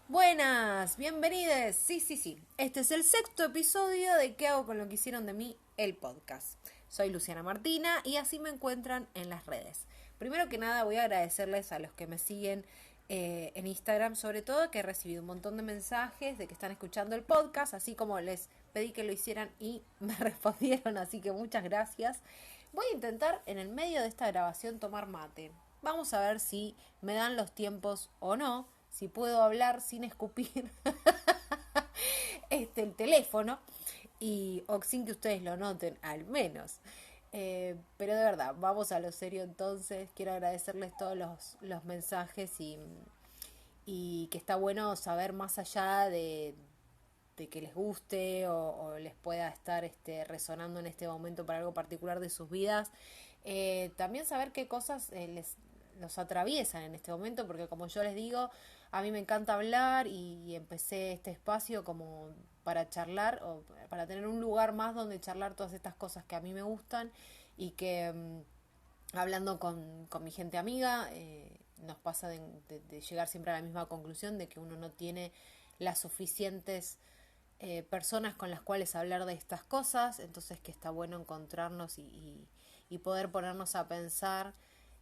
Buenas, bienvenidos. Sí. Este es el sexto episodio de ¿Qué hago con lo que hicieron de mí? El podcast. Soy Luciana Martina y así me encuentran en las redes. Primero que nada voy a agradecerles a los que me siguen en Instagram, sobre todo que he recibido un montón de mensajes de que están escuchando el podcast, así como les pedí que lo hicieran y me respondieron, así que muchas gracias. Voy a intentar en el medio de esta grabación tomar mate. Vamos a ver si me dan los tiempos o no, si puedo hablar sin escupir el teléfono o sin que ustedes lo noten al menos. Pero de verdad, vamos a lo serio entonces. Quiero agradecerles todos los mensajes y que está bueno saber más allá de que les guste o les pueda estar resonando en este momento para algo particular de sus vidas. También saber qué cosas los atraviesan en este momento, porque como yo les digo, a mí me encanta hablar y empecé este espacio como para charlar o para tener un lugar más donde charlar todas estas cosas que a mí me gustan y que hablando con mi gente amiga nos pasa de llegar siempre a la misma conclusión de que uno no tiene las suficientes personas con las cuales hablar de estas cosas, entonces que está bueno encontrarnos y poder ponernos a pensar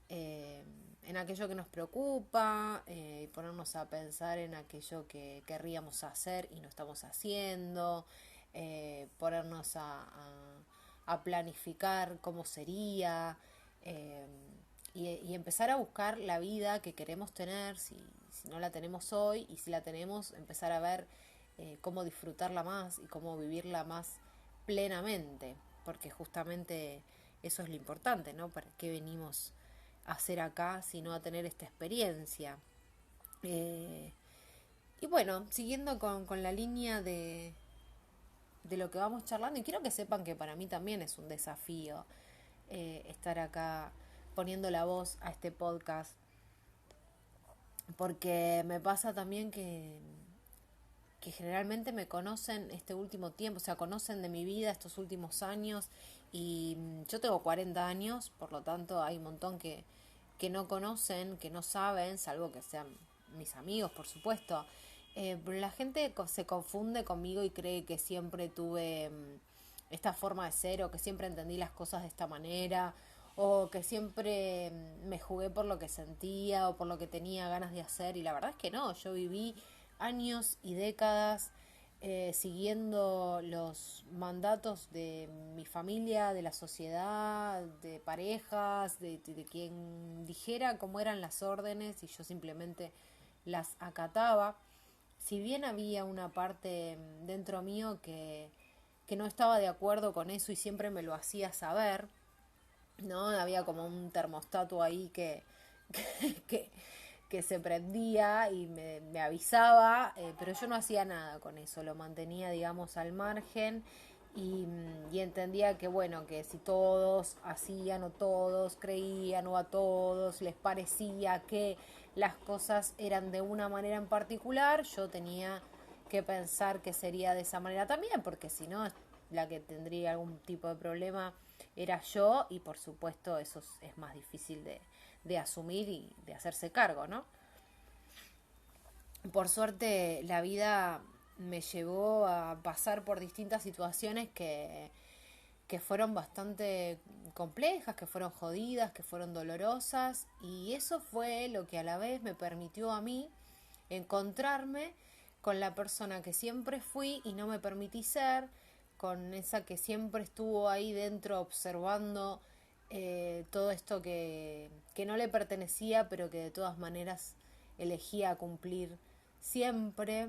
en aquello que nos preocupa, y ponernos a pensar en aquello que querríamos hacer y no estamos haciendo, ponernos a planificar cómo sería, eh, y empezar a buscar la vida que queremos tener, si no la tenemos hoy, y si la tenemos, empezar a ver cómo disfrutarla más y cómo vivirla más plenamente, porque justamente eso es lo importante, ¿no? ¿Para qué venimos a hacer acá sino a tener esta experiencia? Eh, y bueno, siguiendo con la línea de lo que vamos charlando, y quiero que sepan que para mí también es un desafío estar acá poniendo la voz a este podcast, porque me pasa también que generalmente me conocen este último tiempo, o sea, conocen de mi vida estos últimos años y yo tengo 40 años, por lo tanto hay un montón que no conocen, que no saben, salvo que sean mis amigos, por supuesto. Pero la gente se confunde conmigo y cree que siempre tuve esta forma de ser o que siempre entendí las cosas de esta manera o que siempre me jugué por lo que sentía o por lo que tenía ganas de hacer y la verdad es que no, yo viví años y décadas siguiendo los mandatos de mi familia, de la sociedad, de parejas, de quien dijera cómo eran las órdenes y yo simplemente las acataba. Si bien había una parte dentro mío que no estaba de acuerdo con eso y siempre me lo hacía saber, ¿no? Había como un termostato ahí que, que se prendía y me avisaba, pero yo no hacía nada con eso, lo mantenía, digamos, al margen y entendía que, bueno, que si todos hacían o todos creían o a todos les parecía que las cosas eran de una manera en particular, yo tenía que pensar que sería de esa manera también, porque si no, la que tendría algún tipo de problema era yo y por supuesto eso es más difícil de asumir y de hacerse cargo, ¿no? Por suerte la vida me llevó a pasar por distintas situaciones que fueron bastante complejas, que fueron jodidas, que fueron dolorosas y eso fue lo que a la vez me permitió a mí encontrarme con la persona que siempre fui y no me permití ser, con esa que siempre estuvo ahí dentro observando todo esto que no le pertenecía, pero que de todas maneras elegía cumplir siempre.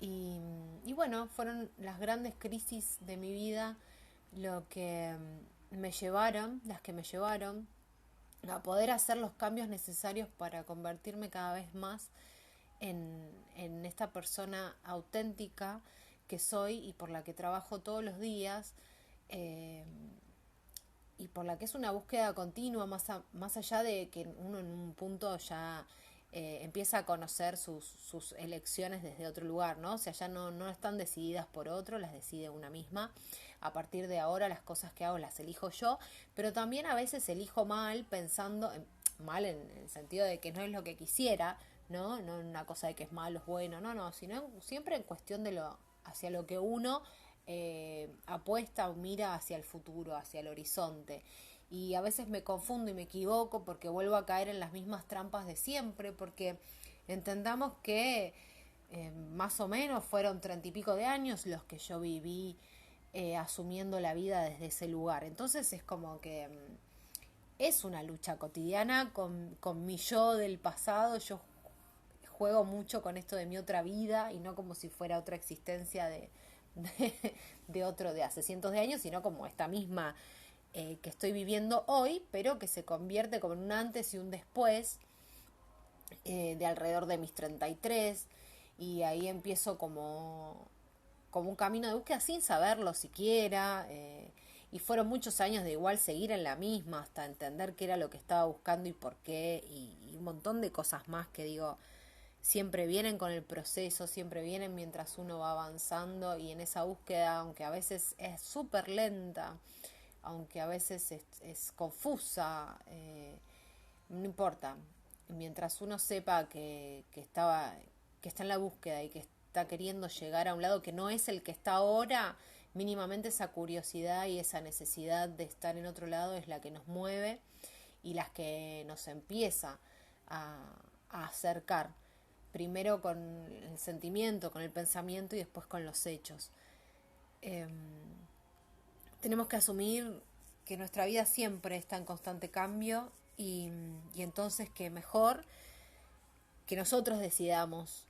Y bueno, fueron las grandes crisis de mi vida lo que me llevaron, las que me llevaron a poder hacer los cambios necesarios para convertirme cada vez más en esta persona auténtica que soy y por la que trabajo todos los días eh, y por la que es una búsqueda continua más allá de que uno en un punto ya empieza a conocer sus elecciones desde otro lugar, ¿no? O sea, ya no están decididas por otro, las decide una misma. A partir de ahora las cosas que hago las elijo yo, pero también a veces elijo mal pensando, mal en el sentido de que no es lo que quisiera, ¿no? No una cosa de que es malo, es bueno, no, no, sino siempre en cuestión de lo, hacia lo que uno apuesta o mira hacia el futuro, hacia el horizonte. Y a veces me confundo y me equivoco porque vuelvo a caer en las mismas trampas de siempre, porque entendamos que más o menos fueron 30 y pico de años los que yo viví asumiendo la vida desde ese lugar. Entonces es como que es una lucha cotidiana con mi yo del pasado. Yo juego mucho con esto de mi otra vida y no como si fuera otra existencia de otro de hace cientos de años, sino como esta misma que estoy viviendo hoy, pero que se convierte como en un antes y un después de alrededor de mis 33 y ahí empiezo como un camino de búsqueda sin saberlo siquiera. Y fueron muchos años de igual seguir en la misma hasta entender qué era lo que estaba buscando y por qué, y un montón de cosas más que digo, siempre vienen con el proceso, siempre vienen mientras uno va avanzando y en esa búsqueda, aunque a veces es súper lenta, aunque a veces es confusa, no importa, mientras uno sepa que está en la búsqueda y que está queriendo llegar a un lado que no es el que está ahora, mínimamente esa curiosidad y esa necesidad de estar en otro lado es la que nos mueve y las que nos empieza a, a acercar, primero con el sentimiento, con el pensamiento y después con los hechos. Eh, Tenemos que asumir que nuestra vida siempre está en constante cambio y entonces que mejor que nosotros decidamos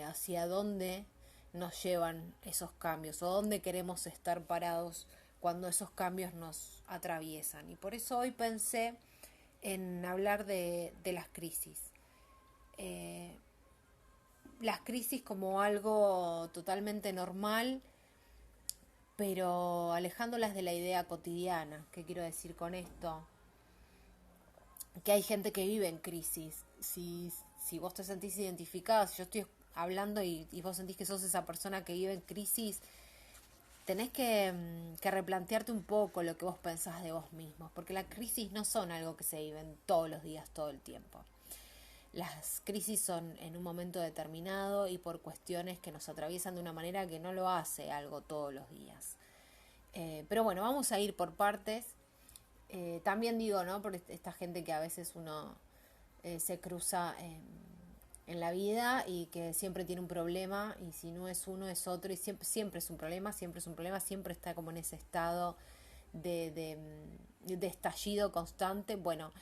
hacia dónde nos llevan esos cambios o dónde queremos estar parados cuando esos cambios nos atraviesan. Y por eso hoy pensé en hablar de las crisis. Eh, las crisis como algo totalmente normal, pero alejándolas de la idea cotidiana. ¿Qué quiero decir con esto? Que hay gente que vive en crisis. Si vos te sentís identificada, si yo estoy hablando y vos sentís que sos esa persona que vive en crisis, tenés que replantearte un poco lo que vos pensás de vos mismos, porque las crisis no son algo que se viven todos los días, todo el tiempo. Las crisis son en un momento determinado y por cuestiones que nos atraviesan de una manera que no lo hace algo todos los días. Pero bueno, vamos a ir por partes. También digo, ¿no? Por esta gente que a veces uno se cruza en la vida y que siempre tiene un problema y si no es uno es otro y siempre, siempre es un problema, siempre es un problema, siempre está como en ese estado de, de, de estallido constante. Bueno,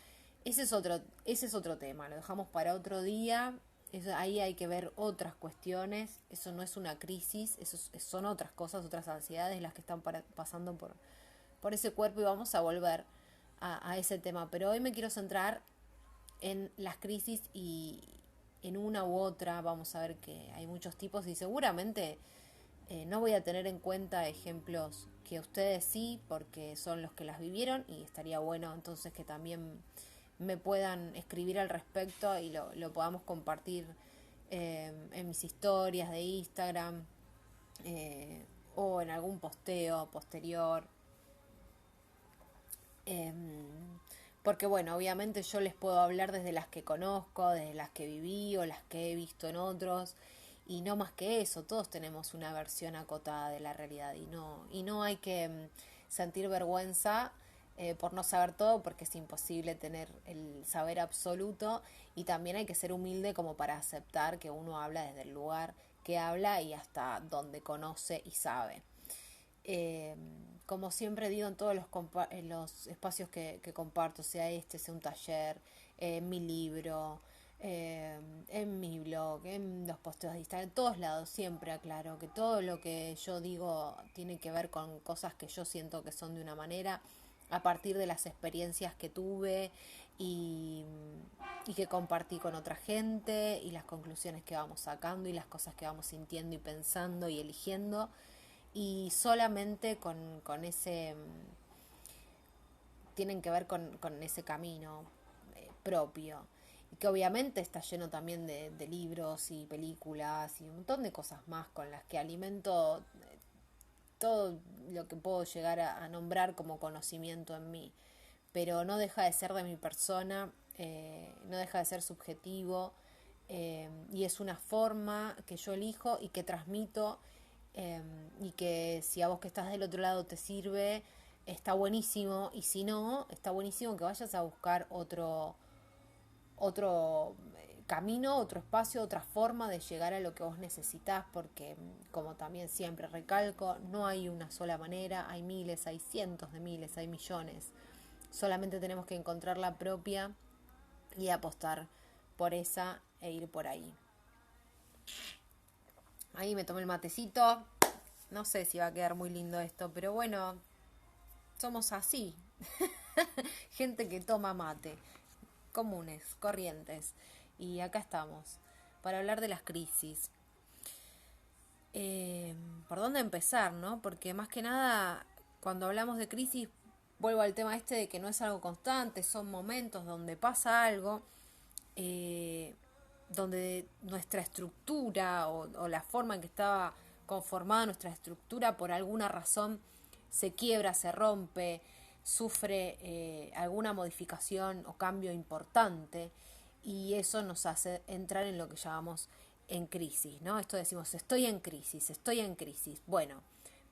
ese es otro tema, lo dejamos para otro día. Eso, ahí hay que ver otras cuestiones, eso no es una crisis, son otras cosas, otras ansiedades las que están pasando por ese cuerpo y vamos a volver a ese tema. Pero hoy me quiero centrar en las crisis y en una u otra. Vamos a ver que hay muchos tipos y seguramente no voy a tener en cuenta ejemplos que ustedes sí, porque son los que las vivieron y estaría bueno entonces que también me puedan escribir al respecto y lo podamos compartir en mis historias de Instagram eh, o en algún posteo posterior. Eh, Porque bueno, obviamente yo les puedo hablar desde las que conozco, desde las que viví o las que he visto en otros, y no más que eso, todos tenemos una versión acotada de la realidad y no hay que sentir vergüenza por no saber todo porque es imposible tener el saber absoluto y también hay que ser humilde como para aceptar que uno habla desde el lugar que habla y hasta donde conoce y sabe. Eh, Como siempre digo en todos en los espacios que comparto, sea este, sea un taller, mi libro, en mi blog, en los posteos de Instagram, en todos lados, siempre aclaro que todo lo que yo digo tiene que ver con cosas que yo siento que son de una manera, a partir de las experiencias que tuve y, y que compartí con otra gente y las conclusiones que vamos sacando y las cosas que vamos sintiendo y pensando y eligiendo y solamente con ese, tienen que ver con ese camino propio. Y que obviamente está lleno también de libros y películas y un montón de cosas más con las que alimento todo lo que puedo llegar a nombrar como conocimiento en mí. Pero no deja de ser de mi persona, no deja de ser subjetivo y es una forma que yo elijo y que transmito, y que si a vos que estás del otro lado te sirve, está buenísimo, y si no, está buenísimo que vayas a buscar otro camino, otro espacio, otra forma de llegar a lo que vos necesitas, porque como también siempre recalco, no hay una sola manera, hay miles, hay cientos de miles, hay millones. Solamente tenemos que encontrar la propia y apostar por esa e ir por ahí. Ahí me tomé el matecito. No sé si va a quedar muy lindo esto, pero bueno, somos así. Gente que toma mate. Comunes, corrientes. Y acá estamos, para hablar de las crisis. ¿Por dónde empezar, no? Porque más que nada, cuando hablamos de crisis, vuelvo al tema este de que no es algo constante, son momentos donde pasa algo, eh, donde nuestra estructura o la forma en que estaba conformada nuestra estructura por alguna razón se quiebra, se rompe, sufre alguna modificación o cambio importante, y eso nos hace entrar en lo que llamamos en crisis, ¿no? Esto decimos, estoy en crisis, estoy en crisis. Bueno,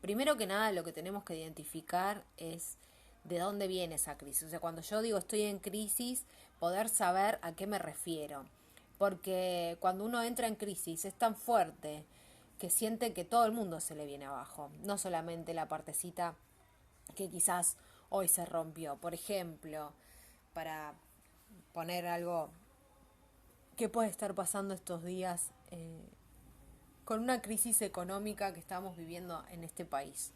primero que nada lo que tenemos que identificar es de dónde viene esa crisis. O sea, cuando yo digo estoy en crisis, poder saber a qué me refiero. Porque cuando uno entra en crisis es tan fuerte que siente que todo el mundo se le viene abajo, no solamente la partecita que quizás hoy se rompió. Por ejemplo, para poner algo que puede estar pasando estos días, con una crisis económica que estamos viviendo en este país.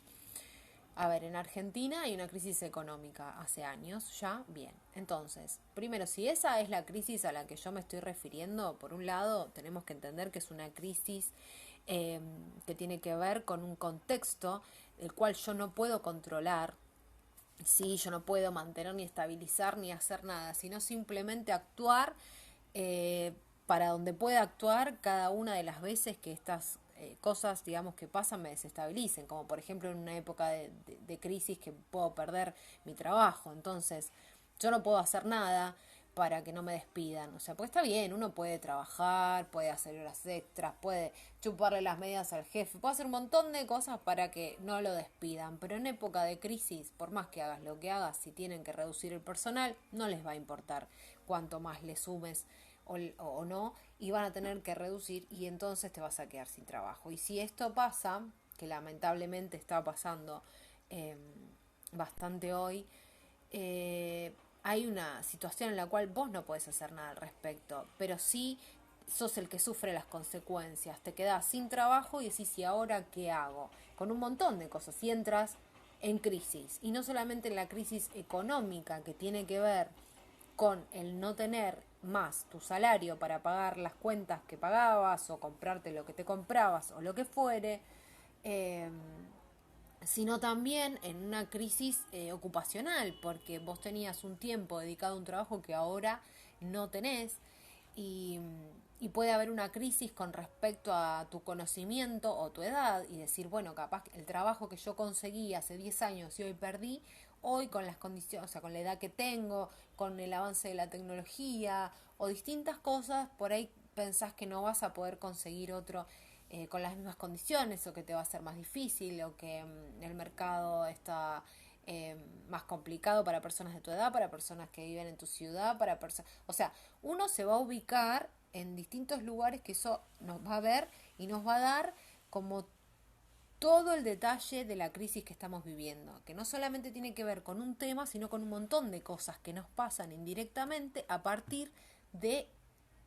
A ver, en Argentina hay una crisis económica hace años ya, bien. Entonces, primero, si esa es la crisis a la que yo me estoy refiriendo, por un lado, tenemos que entender que es una crisis que tiene que ver con un contexto el cual yo no puedo controlar. Sí, yo no puedo mantener ni estabilizar ni hacer nada, sino simplemente actuar, eh, para donde pueda actuar cada una de las veces que estas cosas, digamos, que pasan me desestabilicen, como por ejemplo en una época de crisis que puedo perder mi trabajo. Entonces yo no puedo hacer nada para que no me despidan. O sea, pues está bien, uno puede trabajar, puede hacer horas extras, puede chuparle las medias al jefe, puede hacer un montón de cosas para que no lo despidan. Pero en época de crisis, por más que hagas lo que hagas, si tienen que reducir el personal, no les va a importar cuánto más le sumes o no, y van a tener que reducir, y entonces te vas a quedar sin trabajo. Y si esto pasa, que lamentablemente está pasando eh, bastante hoy, hay una situación en la cual vos no podés hacer nada al respecto, pero sí sos el que sufre las consecuencias. Te quedás sin trabajo y decís, ¿y ahora qué hago? Con un montón de cosas. Y entras en crisis. Y no solamente en la crisis económica, que tiene que ver con el no tener más tu salario para pagar las cuentas que pagabas o comprarte lo que te comprabas o lo que fuere, eh, sino también en una crisis ocupacional, porque vos tenías un tiempo dedicado a un trabajo que ahora no tenés, y, y puede haber una crisis con respecto a tu conocimiento o tu edad, y decir, bueno, capaz el trabajo que yo conseguí hace 10 años y hoy perdí, hoy con las condiciones, o sea, con la edad que tengo, con el avance de la tecnología o distintas cosas, por ahí pensás que no vas a poder conseguir otro con las mismas condiciones, o que te va a ser más difícil, o que el mercado está más complicado para personas de tu edad, para personas que viven en tu ciudad, para personas... O sea, uno se va a ubicar en distintos lugares, que eso nos va a ver y nos va a dar como todo el detalle de la crisis que estamos viviendo, que no solamente tiene que ver con un tema, sino con un montón de cosas que nos pasan indirectamente a partir de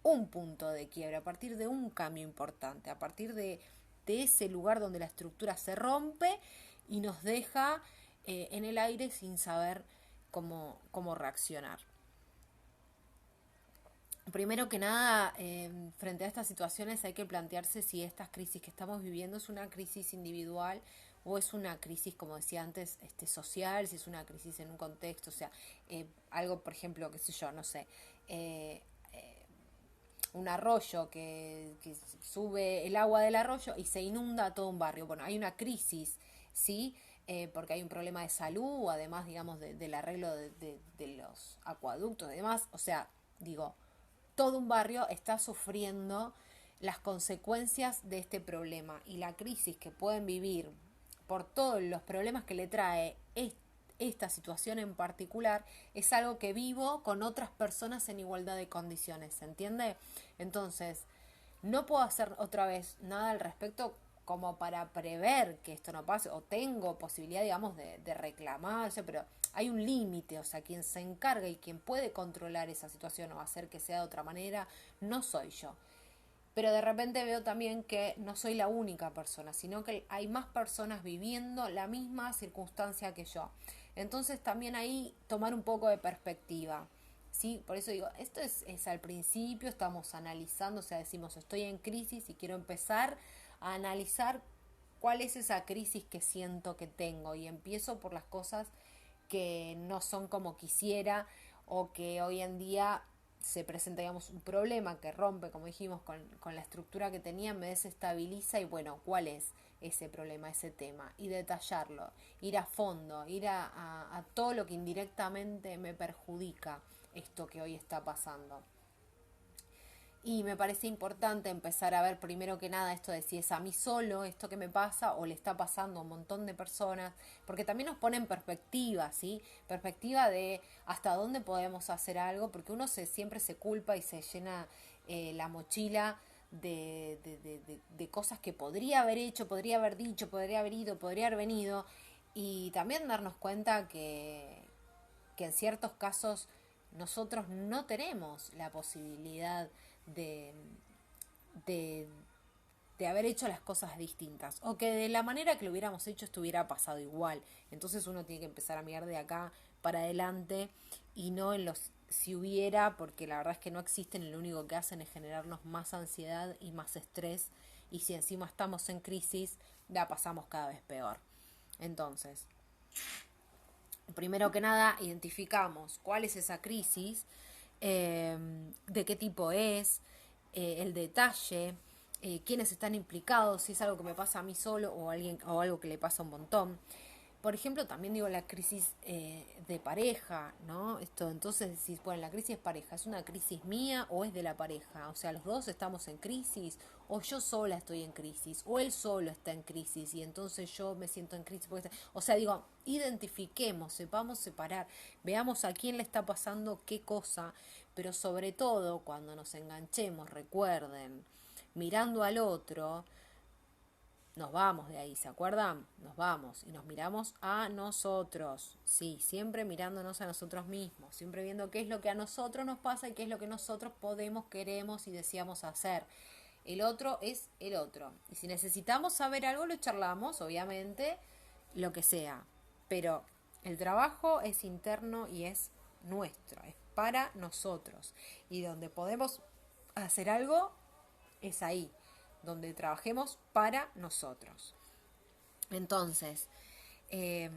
un punto de quiebra, a partir de un cambio importante, a partir de ese lugar donde la estructura se rompe y nos deja en el aire sin saber cómo reaccionar. Primero que nada, frente a estas situaciones hay que plantearse si estas crisis que estamos viviendo es una crisis individual o es una crisis, como decía antes, social, si es una crisis en un contexto, o sea, algo, por ejemplo, qué sé yo, no sé, eh, un arroyo que sube el agua del arroyo y se inunda todo un barrio. Bueno, hay una crisis, ¿sí? Porque hay un problema de salud, además, digamos, del arreglo de los acueductos y demás. O sea, digo, todo un barrio está sufriendo las consecuencias de este problema y la crisis que pueden vivir por todos los problemas que le trae esta situación en particular es algo que vivo con otras personas en igualdad de condiciones, ¿se entiende? Entonces, no puedo hacer otra vez nada al respecto como para prever que esto no pase, o tengo posibilidad, digamos, de reclamarse, pero hay un límite, o sea, quien se encarga y quien puede controlar esa situación o hacer que sea de otra manera, no soy yo. Pero de repente veo también que no soy la única persona, sino que hay más personas viviendo la misma circunstancia que yo. Entonces también ahí tomar un poco de perspectiva. ¿Sí? Por eso digo, esto es al principio, estamos analizando, o sea, decimos, estoy en crisis y quiero empezar a analizar cuál es esa crisis que siento que tengo y empiezo por las cosas que no son como quisiera o que hoy en día se presenta, digamos, un problema que rompe, como dijimos, con la estructura que tenía, me desestabiliza y bueno, ¿cuál es ese problema, ese tema? Y detallarlo, ir a fondo, ir a todo lo que indirectamente me perjudica esto que hoy está pasando. Y me parece importante empezar a ver primero que nada esto de si es a mí solo esto que me pasa o le está pasando a un montón de personas, porque también nos pone en perspectiva, ¿sí? Perspectiva de hasta dónde podemos hacer algo, porque uno siempre se culpa y se llena la mochila de cosas que podría haber hecho, podría haber dicho, podría haber ido, podría haber venido, y también darnos cuenta que en ciertos casos nosotros no tenemos la posibilidad de, de, de haber hecho las cosas distintas o que de la manera que lo hubiéramos hecho estuviera pasado igual. Entonces uno tiene que empezar a mirar de acá para adelante y no en los si hubiera, porque la verdad es que no existen y lo único que hacen es generarnos más ansiedad y más estrés y si encima estamos en crisis la pasamos cada vez peor. Entonces, primero que nada, identificamos cuál es esa crisis, eh, de qué tipo es, el detalle, quiénes están implicados, si es algo que me pasa a mí solo o, alguien, o algo que le pasa a un montón. Por ejemplo, también digo la crisis de pareja, ¿no? Esto, entonces, si bueno, la crisis es pareja, ¿es una crisis mía o es de la pareja? O sea, los dos estamos en crisis, o yo sola estoy en crisis, o él solo está en crisis y entonces yo me siento en crisis. O sea, digo, identifiquemos, sepamos separar, veamos a quién le está pasando qué cosa, pero sobre todo cuando nos enganchemos, recuerden, mirando al otro, nos vamos de ahí, ¿se acuerdan? Nos vamos y nos miramos a nosotros, sí, siempre mirándonos a nosotros mismos, siempre viendo qué es lo que a nosotros nos pasa y qué es lo que nosotros podemos, queremos y deseamos hacer. El otro es el otro. Y si necesitamos saber algo, lo charlamos, obviamente, lo que sea. Pero el trabajo es interno y es nuestro, es para nosotros. Y donde podemos hacer algo es ahí, donde trabajemos para nosotros. Entonces, eh,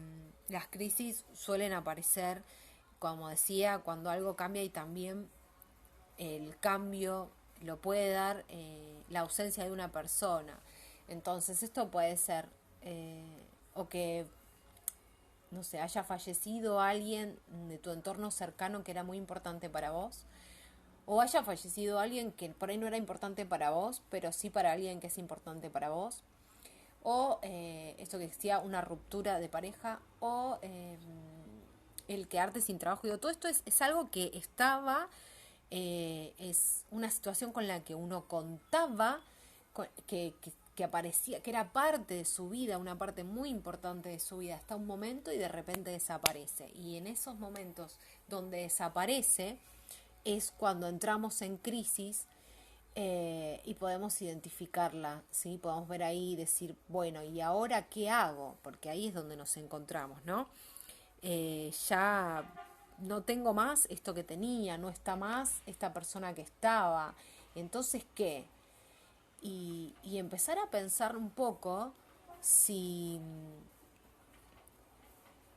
las crisis suelen aparecer, como decía, cuando algo cambia y también el cambio lo puede dar la ausencia de una persona. Entonces, esto puede ser o que, no sé, haya fallecido alguien de tu entorno cercano que era muy importante para vos, o haya fallecido alguien que por ahí no era importante para vos, pero sí para alguien que es importante para vos. O esto que decía, una ruptura de pareja. O el quedarte sin trabajo. Digo, todo esto es algo que estaba, es una situación con la que uno contaba, que aparecía, que era parte de su vida, una parte muy importante de su vida, hasta un momento y de repente desaparece. Y en esos momentos donde desaparece, es cuando entramos en crisis y podemos identificarla, ¿sí? Podemos ver ahí y decir, bueno, ¿y ahora qué hago? Porque ahí es donde nos encontramos, ¿no? Ya no tengo más esto que tenía, no está más esta persona que estaba. Entonces, ¿qué? Y empezar a pensar un poco si,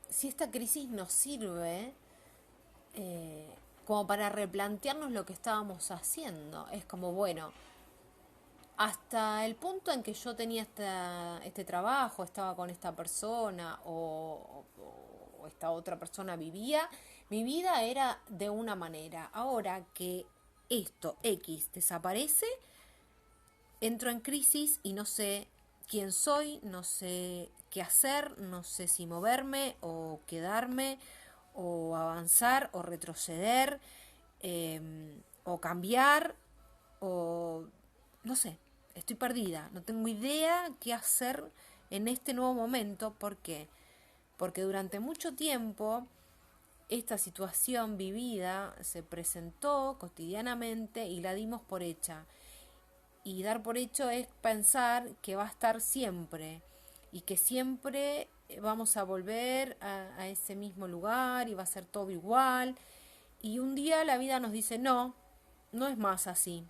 si esta crisis nos sirve como para replantearnos lo que estábamos haciendo. Es como, bueno, hasta el punto en que yo tenía este trabajo, estaba con esta persona o esta otra persona vivía, mi vida era de una manera. Ahora que esto X desaparece, entro en crisis y no sé quién soy, no sé qué hacer, no sé si moverme o quedarme o avanzar o retroceder, o cambiar o no sé, estoy perdida, no tengo idea qué hacer en este nuevo momento. ¿Por qué? Porque durante mucho tiempo esta situación vivida se presentó cotidianamente y la dimos por hecha. Y dar por hecho es pensar que va a estar siempre y que siempre vamos a volver a ese mismo lugar y va a ser todo igual. Y un día la vida nos dice, no, no es más así.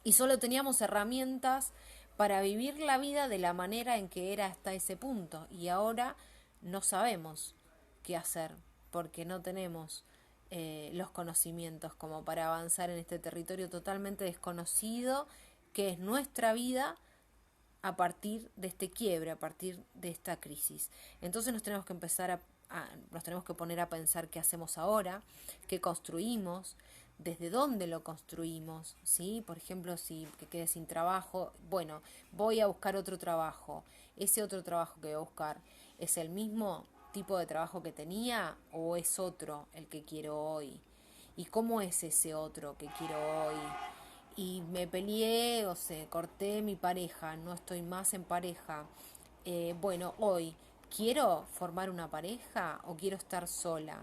Y solo teníamos herramientas para vivir la vida de la manera en que era hasta ese punto. Y ahora no sabemos qué hacer porque no tenemos los conocimientos como para avanzar en este territorio totalmente desconocido que es nuestra vida a partir de este quiebre, a partir de esta crisis. Entonces nos tenemos que empezar nos tenemos que poner a pensar qué hacemos ahora, qué construimos, desde dónde lo construimos, ¿sí? Por ejemplo, si que quede sin trabajo, bueno, voy a buscar otro trabajo. Ese otro trabajo que voy a buscar es el mismo tipo de trabajo que tenía o es otro el que quiero hoy. ¿Y cómo es ese otro que quiero hoy? Y me peleé o se corté mi pareja, no estoy más en pareja. Bueno, hoy, ¿quiero formar una pareja o quiero estar sola?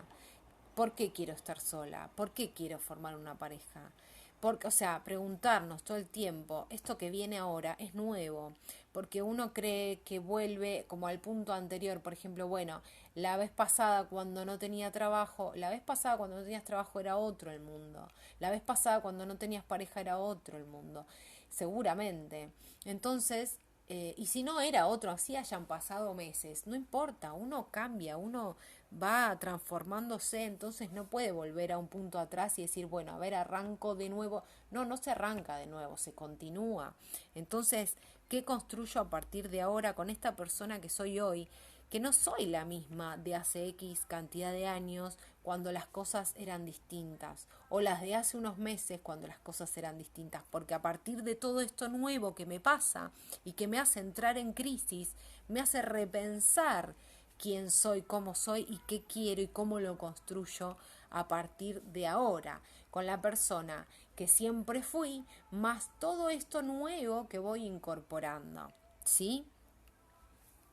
¿Por qué quiero estar sola? ¿Por qué quiero formar una pareja? Porque, o sea, preguntarnos todo el tiempo, esto que viene ahora es nuevo, porque uno cree que vuelve como al punto anterior. Por ejemplo, bueno, la vez pasada cuando no tenía trabajo, la vez pasada cuando no tenías trabajo era otro el mundo, la vez pasada cuando no tenías pareja era otro el mundo, seguramente. Entonces, y si no era otro, así hayan pasado meses, no importa, uno cambia, uno va transformándose, entonces no puede volver a un punto atrás y decir, bueno, a ver, arranco de nuevo. No, no se arranca de nuevo, se continúa. Entonces, ¿qué construyo a partir de ahora con esta persona que soy hoy? Que no soy la misma de hace X cantidad de años cuando las cosas eran distintas, o las de hace unos meses cuando las cosas eran distintas, porque a partir de todo esto nuevo que me pasa y que me hace entrar en crisis, me hace repensar quién soy, cómo soy y qué quiero y cómo lo construyo a partir de ahora, con la persona que siempre fui, más todo esto nuevo que voy incorporando, ¿sí?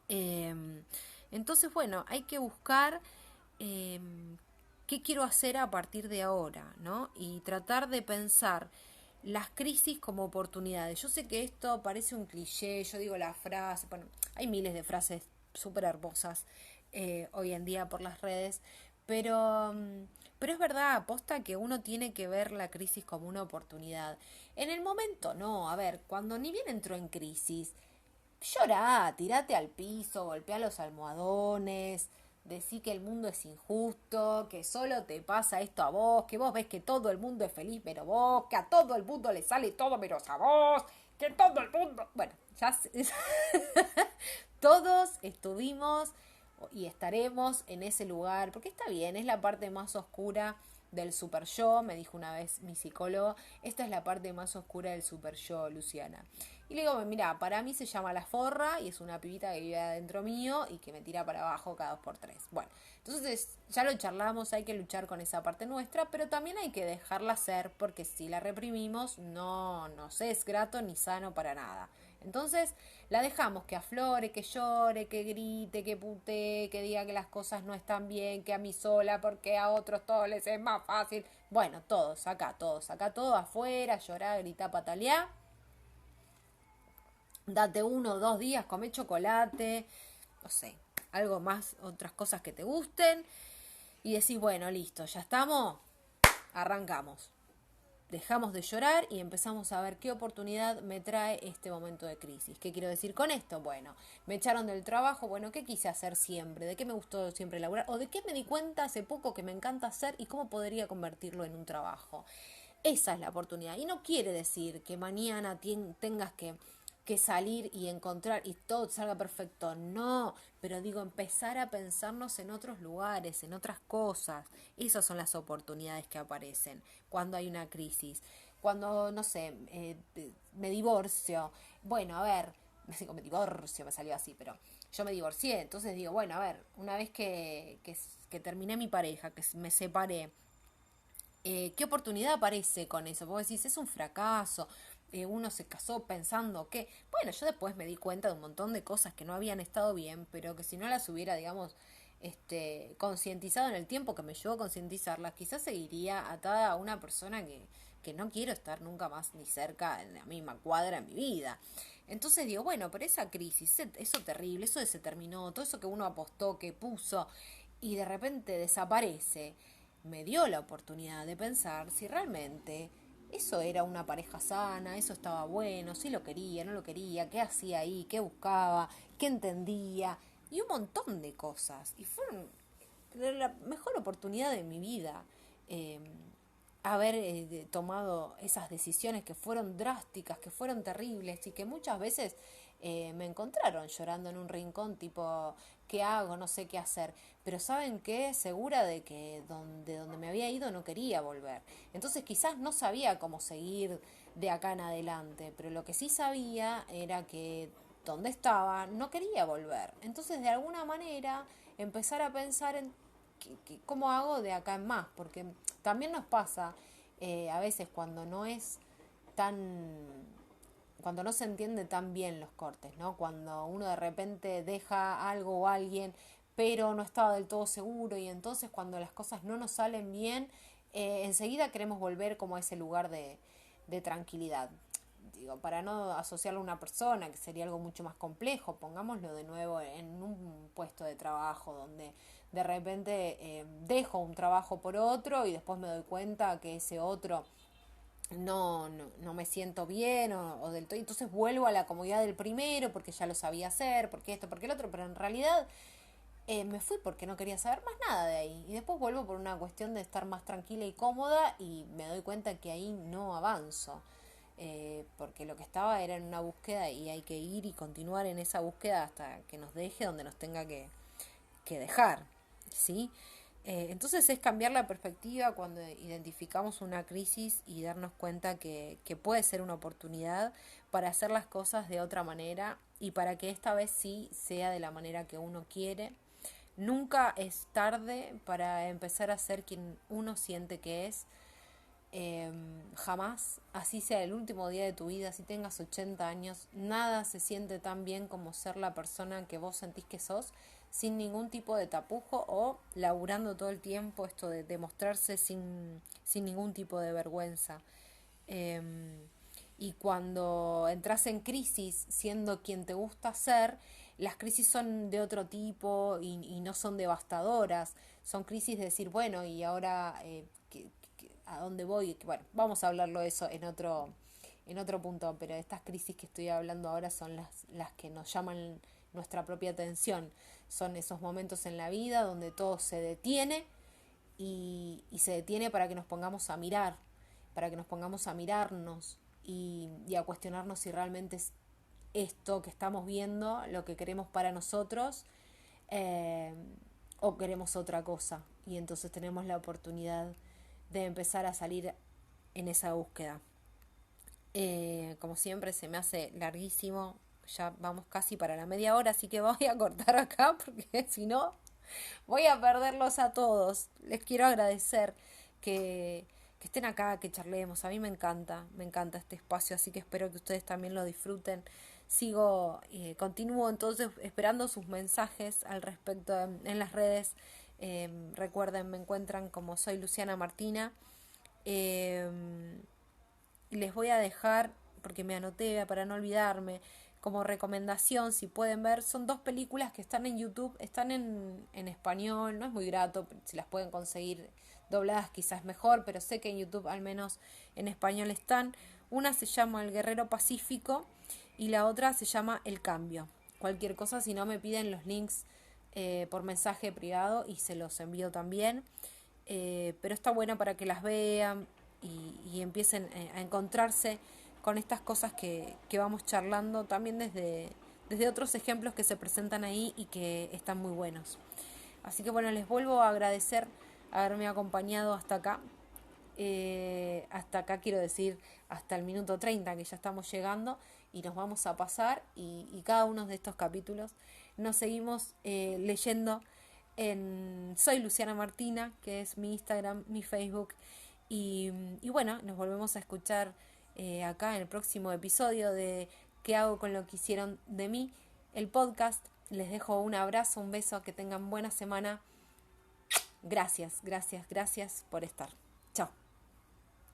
Eh, entonces, bueno, hay que buscar eh, qué quiero hacer a partir de ahora, ¿no? Y tratar de pensar las crisis como oportunidades. Yo sé que esto parece un cliché, yo digo la frase, bueno, hay miles de frases súper hermosas hoy en día por las redes, pero, pero es verdad, aposta que uno tiene que ver la crisis como una oportunidad. En el momento no, a ver, cuando ni bien entró en crisis, llorá, tirate al piso, golpea los almohadones, decí que el mundo es injusto, que solo te pasa esto a vos, que vos ves que todo el mundo es feliz pero vos, que a todo el mundo le sale todo menos a vos, que todo el mundo... Bueno, ya todos estuvimos y estaremos en ese lugar, porque está bien, es la parte más oscura del super yo, me dijo una vez mi psicólogo, esta es la parte más oscura del super yo, Luciana. Y le digo, mira, para mí se llama La Forra y es una pibita que vive adentro mío y que me tira para abajo cada 2 por 3. Bueno, entonces ya lo charlamos, hay que luchar con esa parte nuestra, pero también hay que dejarla ser porque si la reprimimos no nos es grato ni sano para nada. Entonces la dejamos que aflore, que llore, que grite, que putee, que diga que las cosas no están bien, que a mí sola, porque a otros todos les es más fácil. Bueno, todos acá, todo afuera, llorar, gritar, patalear. Date 1 o 2 días, come chocolate, no sé, algo más, otras cosas que te gusten. Y decís, bueno, listo, ya estamos, arrancamos. Dejamos de llorar y empezamos a ver qué oportunidad me trae este momento de crisis. ¿Qué quiero decir con esto? Bueno, me echaron del trabajo, bueno, ¿qué quise hacer siempre? ¿De qué me gustó siempre laburar? ¿O de qué me di cuenta hace poco que me encanta hacer y cómo podría convertirlo en un trabajo? Esa es la oportunidad. Y no quiere decir que mañana tengas que que salir y encontrar y todo salga perfecto, no, pero digo, empezar a pensarnos en otros lugares, en otras cosas. Esas son las oportunidades que aparecen cuando hay una crisis. Cuando, no sé, me divorcio, bueno, a ver, digo, me divorcio, me salió así, pero yo me divorcié, entonces digo, bueno, a ver, una vez que terminé mi pareja, que me separé, ¿qué oportunidad aparece con eso? Vos decís, es un fracaso, uno se casó pensando que, bueno, yo después me di cuenta de un montón de cosas que no habían estado bien, pero que si no las hubiera, digamos, concientizado en el tiempo que me llevó a concientizarlas, quizás seguiría atada a una persona que no quiero estar nunca más ni cerca en la misma cuadra en mi vida. Entonces digo, bueno, pero esa crisis, eso terrible, eso se terminó, todo eso que uno apostó, que puso, y de repente desaparece, me dio la oportunidad de pensar si realmente eso era una pareja sana, eso estaba bueno, si lo quería, no lo quería, qué hacía ahí, qué buscaba, qué entendía, y un montón de cosas. Y fueron la mejor oportunidad de mi vida. eh, Haber tomado esas decisiones que fueron drásticas, que fueron terribles y que muchas veces me encontraron llorando en un rincón tipo, ¿qué hago? No sé qué hacer. Pero ¿saben qué? Segura de que donde me había ido no quería volver. Entonces quizás no sabía cómo seguir de acá en adelante, pero lo que sí sabía era que donde estaba no quería volver. Entonces de alguna manera empezar a pensar en cómo hago de acá en más, porque también nos pasa a veces cuando no es tan, cuando no se entiende tan bien los cortes, ¿no? Cuando uno de repente deja algo o alguien, pero no estaba del todo seguro y entonces cuando las cosas no nos salen bien, enseguida queremos volver como a ese lugar de tranquilidad. Digo, para no asociarlo a una persona, que sería algo mucho más complejo, pongámoslo de nuevo en un puesto de trabajo donde de repente dejo un trabajo por otro y después me doy cuenta que ese otro no me siento bien o del todo, entonces vuelvo a la comodidad del primero porque ya lo sabía hacer, porque esto, porque el otro, pero en realidad me fui porque no quería saber más nada de ahí. Y después vuelvo por una cuestión de estar más tranquila y cómoda y me doy cuenta que ahí no avanzo. Porque lo que estaba era en una búsqueda y hay que ir y continuar en esa búsqueda hasta que nos deje donde nos tenga que dejar. ¿Sí? Entonces es cambiar la perspectiva cuando identificamos una crisis y darnos cuenta que puede ser una oportunidad para hacer las cosas de otra manera y para que esta vez sí sea de la manera que uno quiere. Nunca es tarde para empezar a ser quien uno siente que es. Jamás, así sea el último día de tu vida, si tengas 80 años, nada se siente tan bien como ser la persona que vos sentís que sos, sin ningún tipo de tapujo o laburando todo el tiempo esto de demostrarse sin ningún tipo de vergüenza. Eh, y cuando entras en crisis siendo quien te gusta ser, las crisis son de otro tipo y no son devastadoras. Son crisis de decir, bueno, y ahora a dónde voy. Bueno, vamos a hablarlo de eso en otro punto, pero estas crisis que estoy hablando ahora son las que nos llaman nuestra propia atención. Son esos momentos en la vida donde todo se detiene y se detiene para que nos pongamos a mirar, para que nos pongamos a mirarnos y a cuestionarnos si realmente es esto que estamos viendo lo que queremos para nosotros eh, o queremos otra cosa. Y entonces tenemos la oportunidad de empezar a salir en esa búsqueda. Como siempre se me hace larguísimo, ya vamos casi para la media hora, así que voy a cortar acá porque si no voy a perderlos a todos. Les quiero agradecer que estén acá, que charlemos. A mí me encanta este espacio, así que espero que ustedes también lo disfruten. Continúo entonces esperando sus mensajes al respecto en las redes. Recuerden, me encuentran como soy Luciana Martina. Eh, Les voy a dejar, porque me anoté para no olvidarme, como recomendación, si pueden ver, son dos películas que están en YouTube, están en español, no es muy grato, si las pueden conseguir dobladas quizás mejor, pero sé que en YouTube al menos en español están. Una se llama El Guerrero Pacífico y la otra se llama El Cambio. Cualquier cosa, si no me piden los links por mensaje privado y se los envío también. Pero está buena para que las vean y empiecen a encontrarse con estas cosas que vamos charlando, también desde otros ejemplos que se presentan ahí y que están muy buenos. Así que bueno, les vuelvo a agradecer haberme acompañado hasta acá. Hasta acá quiero decir, hasta el minuto 30 que ya estamos llegando y nos vamos a pasar y cada uno de estos capítulos nos seguimos leyendo en Soy Luciana Martina, que es mi Instagram, mi Facebook y bueno, nos volvemos a escuchar acá en el próximo episodio de ¿Qué hago con lo que hicieron de mí? El podcast. Les dejo un abrazo, un beso, que tengan buena semana. Gracias, gracias, gracias por estar. Chao.